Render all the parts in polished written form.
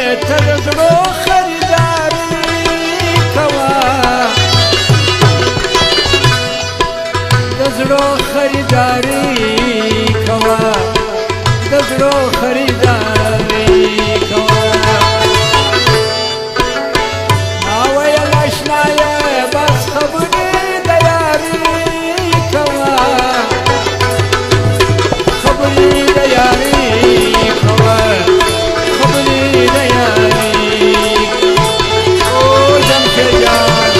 تزړو خریداري کوا تزړو خریداري کوا تزړو خریداري کوا ما ویل اشنایا بس خبرې د یاري کوا خبرې د یاري کوا خبرې د یاري او جمشید جان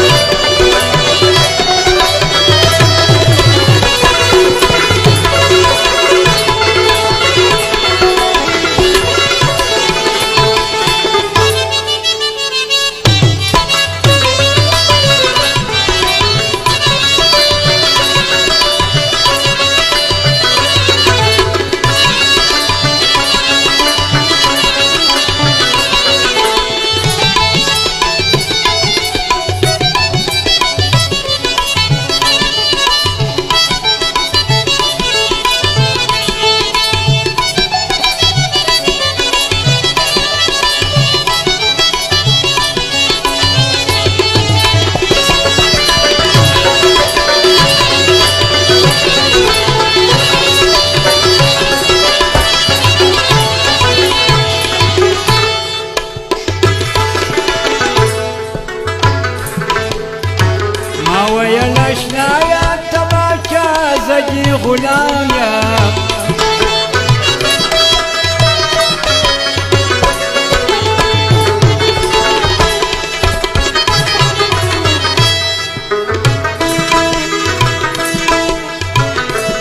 غلایا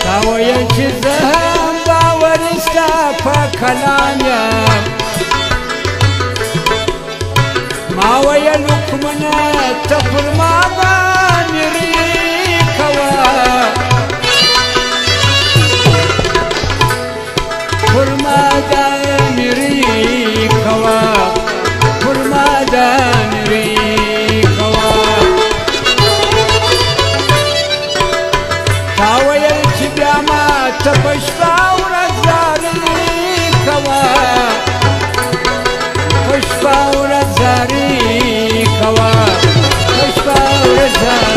تا ویل چې زه هم باور ستا په کلام یم ما ویل حکمونه ته پر ما باندې کوه Kurmadamiri kawa Kurmadamiri kawa Tawayal chibiyama tapashpa urazari kawa Pashpa urazari kawa Pashpa urazari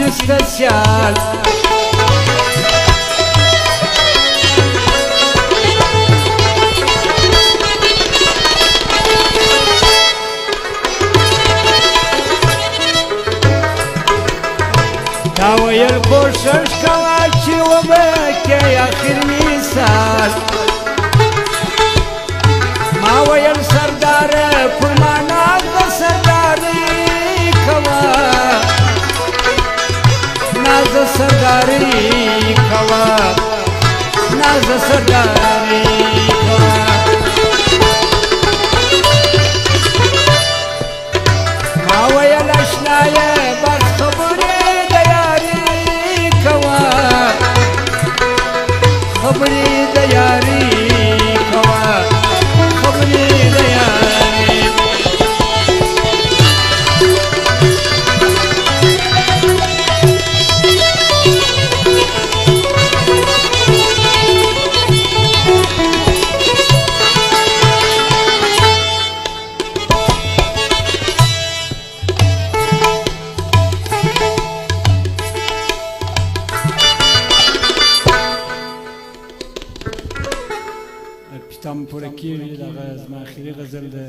especial تاویل کوشش کوا چی و بکی آخر مثال ما ویل سردار پرمانا د سرداری کوا سرداري ما ويل اشنايا بس خبري دياري كوا خبري دياري كوا خبري دياري پښتم پوره کېږي دغه زما اخري غزل ده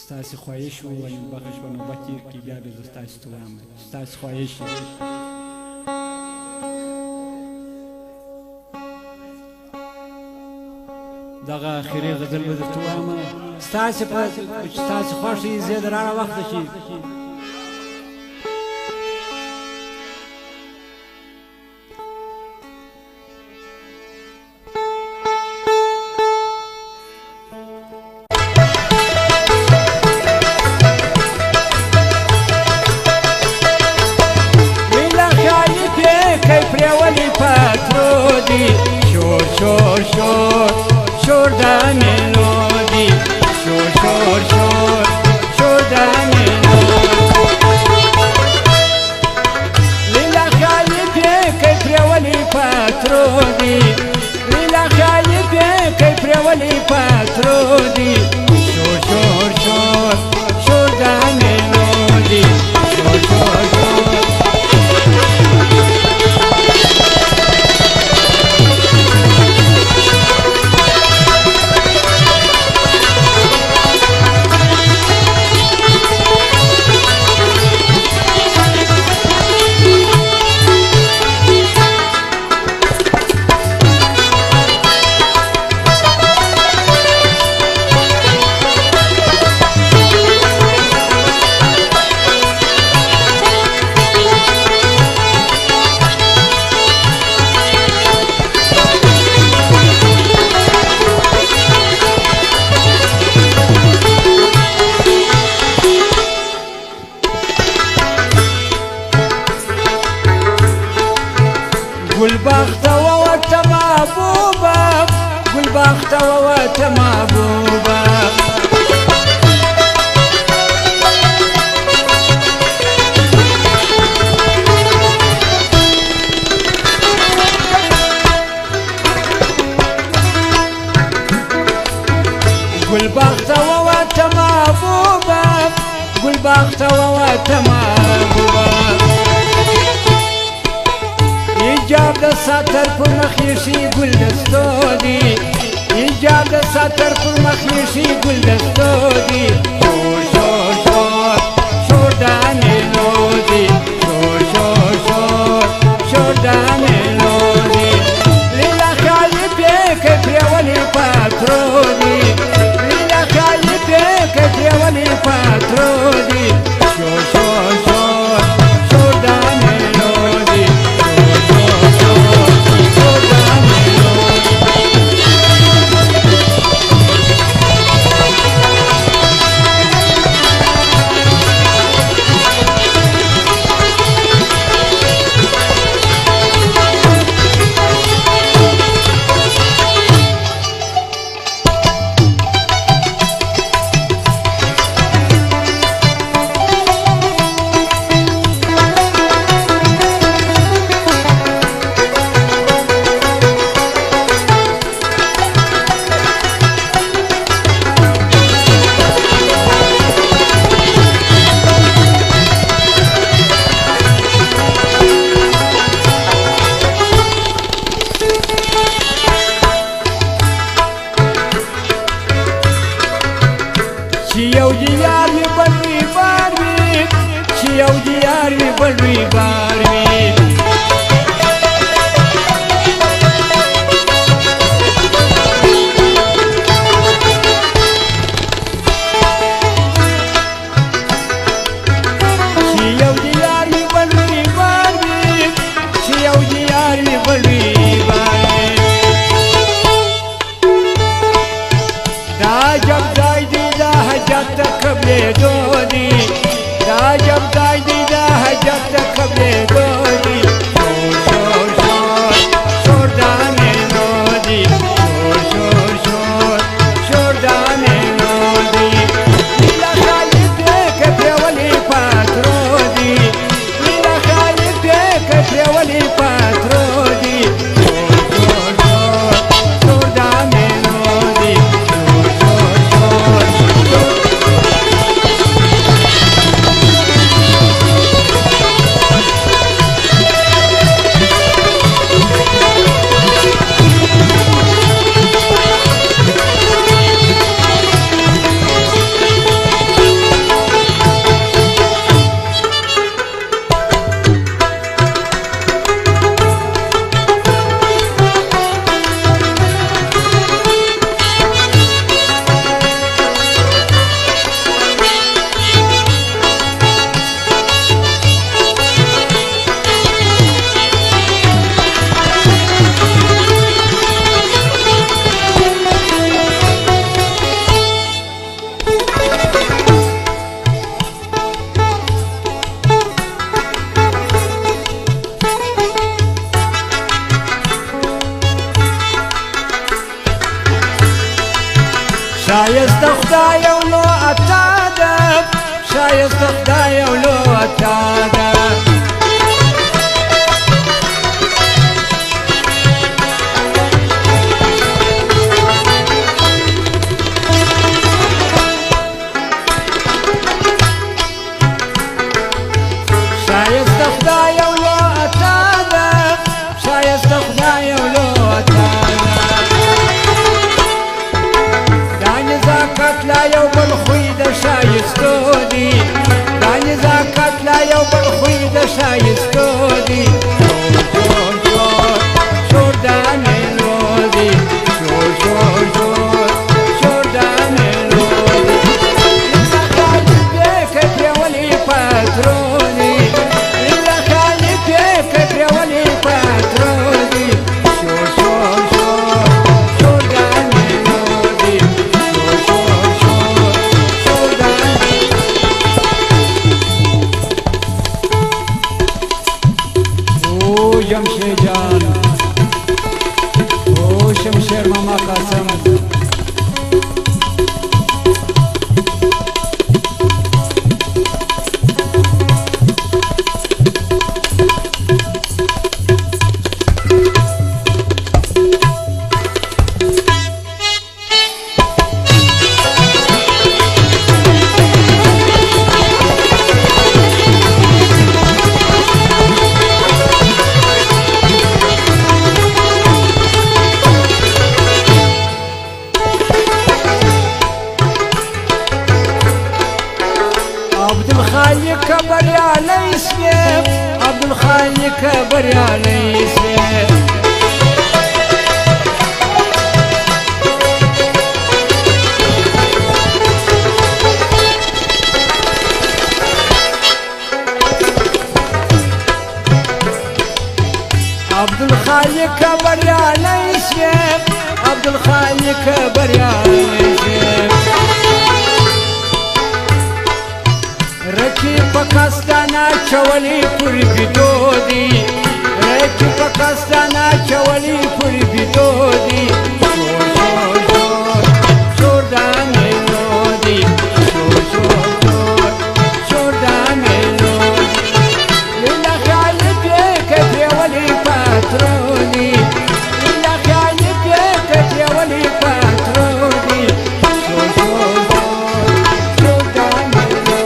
ستاسې خواهش و بخښ به نوبت تېر کړي بیا به زه ستاسې ته وایم ستاسې خواهش دغه اخري غزل به درته وایم ستاسې چې ستاسې خوښ یي زه د راړه وخته چې شور شور شور شور دا ملودی شور شور شور شور دا ملودی لیلا خالی پیکی پرولی پاترودی لیلا خالی پیکی پرولی پاترودی شور شور شور شور دا ملودی شور شور شور گلبخت ووت محبوبا گلبخت ووت محبوبا گلبخت ووت محبوبا گلبخت ووت محبوبا ایجاب د ساتر پر مخیشی گل دستو دی ایجاب د ساتر پر مخیشی گل دستو دی شور شور شور شور دانی لودی شور شور شور شور دانی لودی لیلا خالی پیک پریولی پاترودی لیلا خالی پیک پریولی پاترودی شور شور شور شور دانی لودی بلوی باروی شیو دیاری بلوی باروی شیو دیاری بلوی باروی قبلېدو دي دا عجب ځای دی دا حجت ته قبلېدو دي شور شور شور دا مېلو دي شور شور شور دا مېلو دي لیلا خالد دی که پرې ولې پاترو دي لیلا خالد دی که پرې ولې پاترو دي شور شور شور دا مېلو دي شور شور شور شایسته خدای او لو عطا ده شایسته خدای او لو عطا ده شایسته خدای او لو عطا ده شایسته خدای او لو عطا لا یو بل خوی د شایستو دي دا نزاکت لا یو بل خوی د شایستو دي شور شور شور دا مېلو دي شور شور شور شور دا مېلو دي لیلا خالد دی که پرې ولې پاترو دي لیلا خالد دی که پرې ولې پاترو دي شور شور شور شور دا مېلو دي شور شور جمشید جان او شمشیر ماما قاسم عبدالخالق بریالی سوی عبدالخالق بریالی سوی عبدالخالق بریالی سوی عبدالخالق بریالی سوی رکی پاکستانا چولی پوری بیدو دی رکی پاکستانا چولی پوری بیدو دی شور شور شور شور دا مېلو دی شور شور شور شور دا مېلو دی لیلا خالد دی که پرې ولې پاترو دي لیلا خالد دی که پرې ولې پاترو دي شور شور شور دا مېلو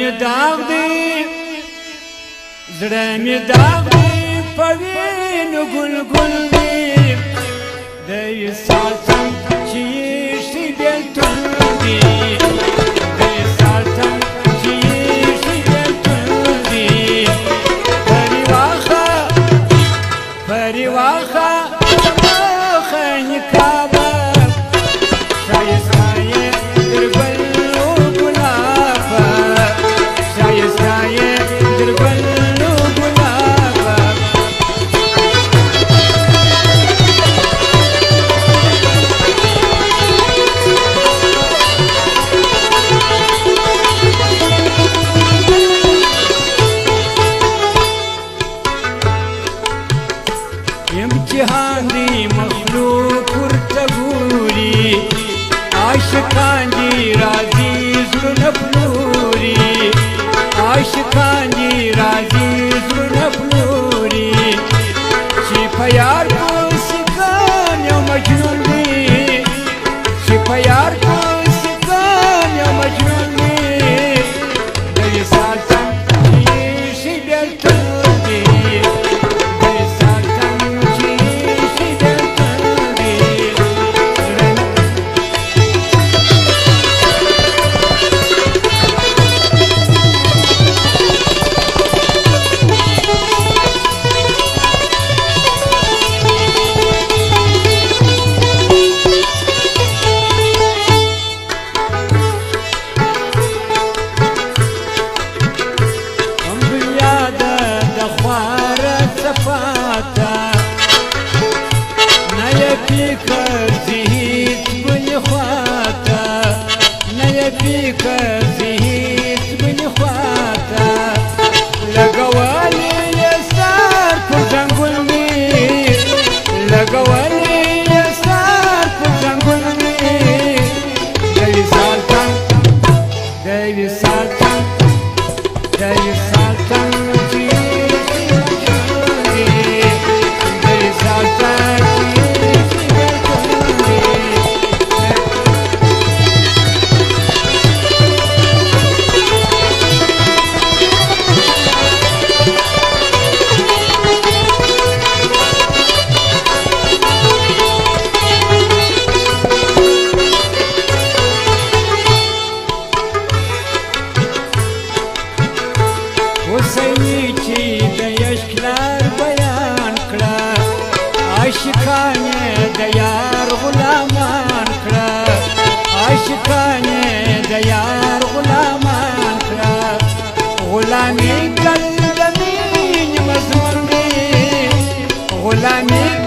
می داغ دی زړه می داغ دی په وینو ګل ګل دی د وصال تن چې شي بیلتون دی د وصال تن چې شي بیلتون دی پری واخه نکابه شایسته یې در ګل ګلابه شایسته یې در ګل ګلابه امتحان دی مخلوق ورته ګوري عاشقان دي راځي زړونه پلوري عاشقان دي راځي زړونه پلوري چې په یار پسې ګان یو مجنون دی چې په یار پسې ګان یو مجنون دی د وصال تن چې شي بیلتون دی عاشقان د یار غلامان کړه عاشقان د یار غلامان کړه غلامي کل د مين مزمون دی غلامي